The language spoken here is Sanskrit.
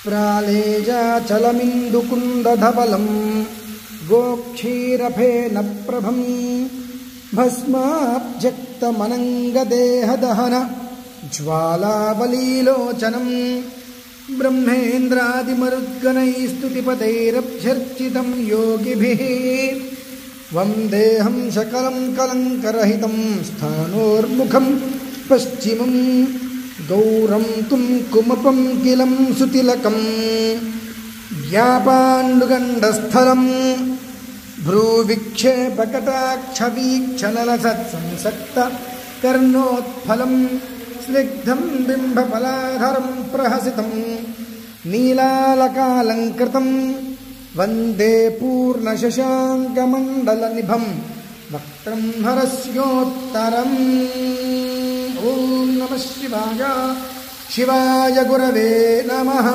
प्रालेजाचलमिन्दुकुन्दधवलं गोक्षीरफेन प्रभं भस्माब्जक्तमनङ्गदेहदहन ज्वालावलीलोचनं ब्रह्मेन्द्रादिमरुद्गणैस्तुतिपदैरभ्यर्चितं योगिभिः वन्देऽहं सकलं कलङ्करहितं स्थानोर्मुखं पश्चिमं गौरं कुङ्कुमपं किलं सुतिलकं व्यापाण्डुगण्डस्थलं भ्रूविक्षेपकटाक्षवीक्षणलसत्संसक्तकर्णोत्फलं स्निग्धं बिम्बफलाधरं प्रहसितं नीलालकालङ्कृतं वन्दे पूर्णशशाङ्कमण्डलनिभं वक्त्रं हरस्योत्तरम्। ॐ नमः शिवाय शिवाय गुरवे नमः।